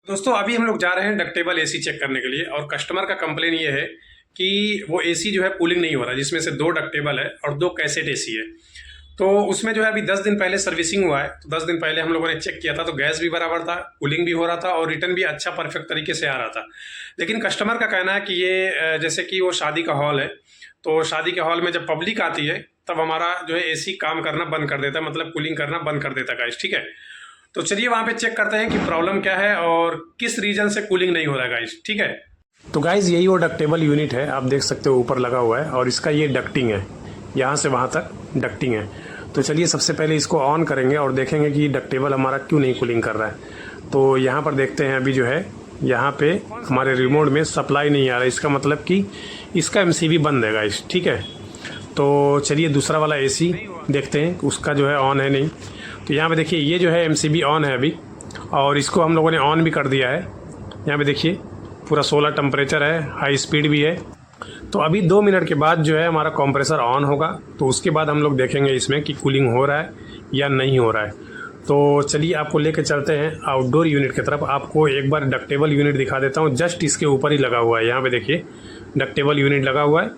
दोस्तों अभी हम लोग जा रहे हैं डक्टेबल एसी चेक करने के लिए और कस्टमर का कंप्लेन ये है कि वो एसी जो है कूलिंग नहीं हो रहा, जिसमें से 2 डक्टेबल है और 2 कैसेट एसी है। तो उसमें जो है अभी 10 दिन पहले सर्विसिंग हुआ है, तो 10 दिन पहले हम लोगों ने चेक किया था तो गैस भी बराबर था, कूलिंग भी हो रहा था और रिटर्न भी अच्छा परफेक्ट तरीके से आ रहा था। लेकिन कस्टमर का कहना है कि ये जैसे कि वो शादी का हॉल है, तो शादी के हॉल में जब पब्लिक आती है तब हमारा जो है एसी काम करना बंद कर देता है, मतलब कूलिंग करना बंद कर देता है गाइस। ठीक है, तो चलिए वहाँ पे चेक करते हैं कि प्रॉब्लम क्या है और किस रीजन से कूलिंग नहीं हो रहा है गाइस। ठीक है, तो गाइस यही वो डक्टेबल यूनिट है, आप देख सकते हो ऊपर लगा हुआ है और इसका ये डक्टिंग है, यहाँ से वहाँ तक डक्टिंग है। तो चलिए सबसे पहले इसको ऑन करेंगे और देखेंगे कि डक्टेबल हमारा क्यों नहीं कूलिंग कर रहा है। तो यहाँ पर देखते हैं अभी जो है यहाँ पे हमारे रिमोट में सप्लाई नहीं आ रहा है, इसका मतलब कि इसका एमसीबी बंद है गाइस। ठीक है, तो चलिए दूसरा वाला एसी देखते हैं, उसका जो है ऑन है नहीं। तो यहाँ पे देखिए ये जो है एमसीबी ऑन है अभी और इसको हम लोगों ने ऑन भी कर दिया है। यहाँ पे देखिए पूरा 16 टेम्परेचर है, हाई स्पीड भी है। तो अभी 2 मिनट के बाद जो है हमारा कंप्रेसर ऑन होगा, तो उसके बाद हम लोग देखेंगे इसमें कि कूलिंग हो रहा है या नहीं हो रहा है। तो चलिए आपको लेके चलते हैं आउटडोर यूनिट की तरफ। आपको एक बार डक्टेबल यूनिट दिखा देता हूँ, जस्ट इसके ऊपर ही लगा हुआ है। यहाँ पे देखिए डक्टेबल यूनिट लगा हुआ है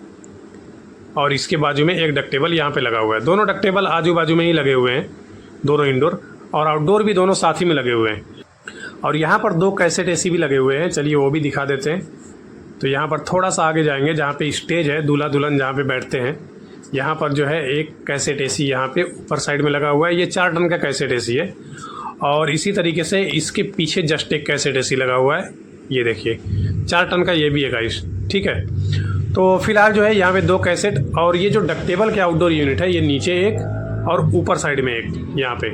और इसके बाजू में एक डक्टेबल यहाँ पे लगा हुआ है। दोनों डक्टेबल आजू बाजू में ही लगे हुए हैं, दोनों इंडोर और आउटडोर भी दोनों साथ ही में लगे हुए हैं। और यहाँ पर 2 कैसेट एसी भी लगे हुए हैं, चलिए वो भी दिखा देते हैं। तो यहाँ पर थोड़ा सा आगे जाएंगे, जहाँ पे स्टेज है, दूल्हा दुल्हन जहाँ पे बैठते हैं, यहाँ पर जो है एक कैसेट एसी यहाँ पे ऊपर साइड में लगा हुआ है। ये 4 टन का कैसेट एसी है और इसी तरीके से इसके पीछे जस्ट एक कैसेट एसी लगा हुआ है, ये देखिए 4 टन का ये भी है गाइस। ठीक है, तो फिलहाल जो है यहाँ पे 2 कैसेट और ये जो डक्टेबल के आउटडोर यूनिट है, ये नीचे एक और ऊपर साइड में एक, यहाँ पे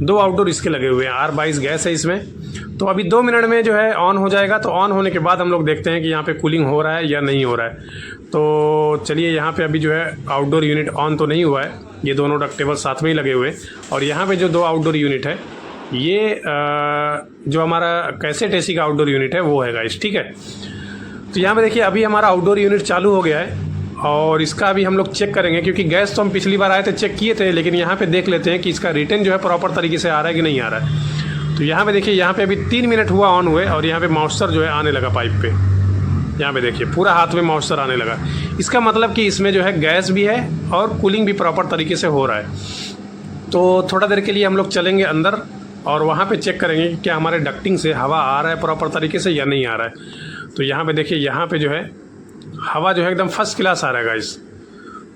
2 आउटडोर इसके लगे हुए हैं। R22 गैस है इसमें। तो अभी 2 मिनट में जो है ऑन हो जाएगा, तो ऑन होने के बाद हम लोग देखते हैं कि यहाँ पे कूलिंग हो रहा है या नहीं हो रहा है। तो चलिए यहाँ पे अभी जो है आउटडोर यूनिट ऑन तो नहीं हुआ है, ये दोनों डक्टेबल साथ में ही लगे हुए हैं। और यहाँ पे जो 2 आउटडोर यूनिट है, ये जो हमारा कैसेट एसी का आउटडोर यूनिट है वो है गाइस। ठीक है, तो यहाँ पे देखिए अभी हमारा आउटडोर यूनिट चालू हो गया है और इसका अभी हम लोग चेक करेंगे, क्योंकि गैस तो हम पिछली बार आए थे चेक किए थे, लेकिन यहाँ पे देख लेते हैं कि इसका रिटर्न जो है प्रॉपर तरीके से आ रहा है कि नहीं आ रहा है। तो यहाँ पे देखिए यहाँ पे अभी 3 मिनट हुआ ऑन हुए और यहाँ पे मॉइस्चर जो है आने लगा पाइप पे। यहाँ पे देखिए पूरा हाथ में मॉइस्चर आने लगा, इसका मतलब कि इसमें जो है गैस भी है और कूलिंग भी प्रॉपर तरीके से हो रहा है। तो थोड़ा देर के लिए हम लोग चलेंगे अंदर और वहाँ पर चेक करेंगे कि क्या हमारे डक्टिंग से हवा आ रहा है प्रॉपर तरीके से या नहीं आ रहा है। तो यहाँ पे देखिए यहाँ पे जो है हवा जो है एकदम फर्स्ट क्लास आ रहा है गाइस।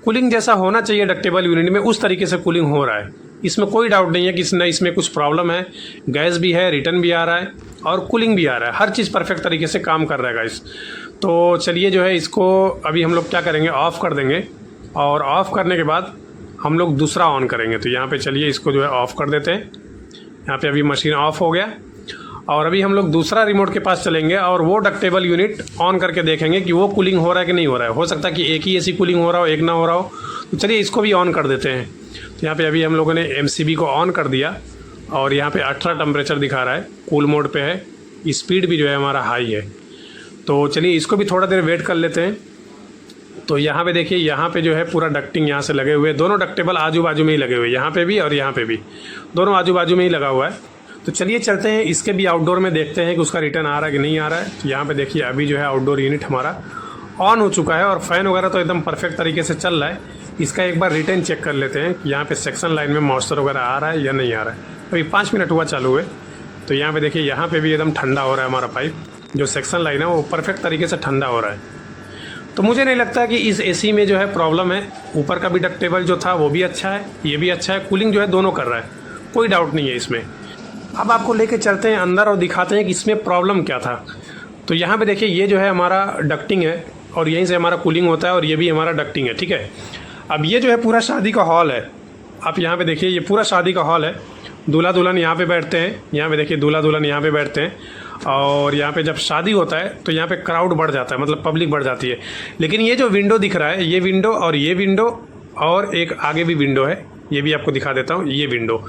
कूलिंग जैसा होना चाहिए डक्टेबल यूनिट में, उस तरीके से कूलिंग हो रहा है, इसमें कोई डाउट नहीं है कि इसमें कुछ प्रॉब्लम है। गैस भी है, रिटर्न भी आ रहा है और कूलिंग भी आ रहा है, हर चीज़ परफेक्ट तरीके से काम कर रहा है गाइस। तो चलिए जो है इसको अभी हम लोग क्या करेंगे, ऑफ़ कर देंगे और ऑफ़ करने के बाद हम लोग दूसरा ऑन करेंगे। तो यहाँ पर चलिए इसको जो है ऑफ़ कर देते हैं। यहाँ पर अभी मशीन ऑफ़ हो गया और अभी हम लोग दूसरा रिमोट के पास चलेंगे और वो डक्टेबल यूनिट ऑन करके देखेंगे कि वो कूलिंग हो रहा है कि नहीं हो रहा है। हो सकता है कि एक ही एसी कूलिंग हो रहा हो, एक ना हो रहा हो। तो चलिए इसको भी ऑन कर देते हैं। तो यहाँ पे अभी हम लोगों ने एमसीबी को ऑन कर दिया और यहाँ पे 18 टेम्परेचर दिखा रहा है, कूल मोड पे है, स्पीड भी जो है हमारा हाई है। तो चलिए इसको भी थोड़ा देर वेट कर लेते हैं। तो यहाँ पे देखिए यहाँ पे जो है पूरा डक्टिंग यहाँ से लगे हुए, दोनों डक्टेबल आजू बाजू में ही लगे हुए, यहाँ पे भी और यहाँ पे भी, दोनों आजू बाजू में ही लगा हुआ है। तो चलिए चलते हैं इसके भी आउटडोर में, देखते हैं कि उसका रिटर्न आ रहा है कि नहीं आ रहा है। तो यहाँ पे देखिए अभी जो है आउटडोर यूनिट हमारा ऑन हो चुका है और फ़ैन वगैरह तो एकदम परफेक्ट तरीके से चल रहा है। इसका एक बार रिटर्न चेक कर लेते हैं कि यहाँ पे सेक्शन लाइन में मॉइस्चर वगैरह आ रहा है या नहीं आ रहा है। अभी 5 मिनट हुआ चालू हुए। तो यहाँ पे देखिए यहाँ पे भी एकदम ठंडा हो रहा है हमारा पाइप, जो सेक्शन लाइन है वो परफेक्ट तरीके से ठंडा हो रहा है। तो मुझे नहीं लगता कि इस एसी में जो है प्रॉब्लम है। ऊपर का भी डक्टेबल जो था वो भी अच्छा है, ये भी अच्छा है, कूलिंग जो है दोनों कर रहा है, कोई डाउट नहीं है इसमें। अब आपको लेके चलते हैं अंदर और दिखाते हैं कि इसमें प्रॉब्लम क्या था। तो यहाँ पे देखिए ये जो है हमारा डक्टिंग है और यहीं से हमारा कूलिंग होता है और ये भी हमारा डक्टिंग है। ठीक है, अब ये जो है पूरा शादी का हॉल है। आप यहाँ पे देखिए ये पूरा शादी का हॉल है, दूल्हा दुल्हन यहाँ पे बैठते हैं। यहाँ पे देखिए दूल्हा दुल्हन यहाँ पे बैठते हैं और यहाँ पे जब शादी होता है तो यहाँ पे क्राउड बढ़ जाता है, मतलब पब्लिक बढ़ जाती है। लेकिन ये जो विंडो दिख रहा है, ये विंडो और ये विंडो और एक आगे भी विंडो है, ये भी आपको दिखा देता हूँ। ये विंडो,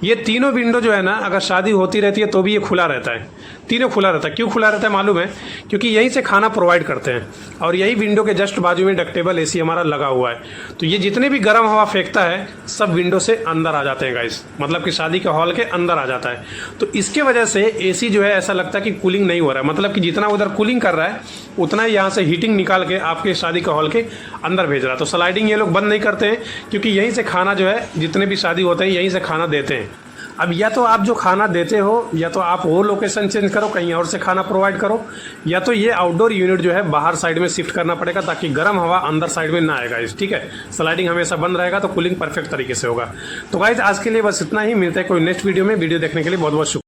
ये तीनों विंडो जो है ना, अगर शादी होती रहती है तो भी ये खुला रहता है। तीनों खुला रहता है। क्यों खुला रहता है मालूम है? क्योंकि यहीं से खाना प्रोवाइड करते हैं और यही विंडो के जस्ट बाजू में डक्टेबल एसी हमारा लगा हुआ है। तो ये जितने भी गर्म हवा फेंकता है सब विंडो से अंदर आ जाते हैं गाइस, मतलब कि शादी के हॉल के अंदर आ जाता है। तो इसके वजह से एसी जो है ऐसा लगता है कि कूलिंग नहीं हो रहा है, मतलब कि जितना उधर कूलिंग कर रहा है उतना ही यहाँ से हीटिंग निकाल के आपके शादी के हॉल के अंदर भेज रहा है। तो स्लाइडिंग ये लोग बंद नहीं करते हैं, क्योंकि यहीं से खाना जो है, जितने भी शादी होते हैं यहीं से खाना देते हैं। अब या तो आप जो खाना देते हो या तो आप वो लोकेशन चेंज करो, कहीं और से खाना प्रोवाइड करो, या तो ये आउटडोर यूनिट जो है बाहर साइड में शिफ्ट करना पड़ेगा ताकि गर्म हवा अंदर साइड में ना आएगा इस, ठीक है। स्लाइडिंग हमेशा बंद रहेगा तो कूलिंग परफेक्ट तरीके से होगा। तो गाइस आज के लिए बस इतना ही, मिलता है कोई नेक्स्ट वीडियो में। वीडियो देखने के लिए बहुत बहुत शुक्रिया।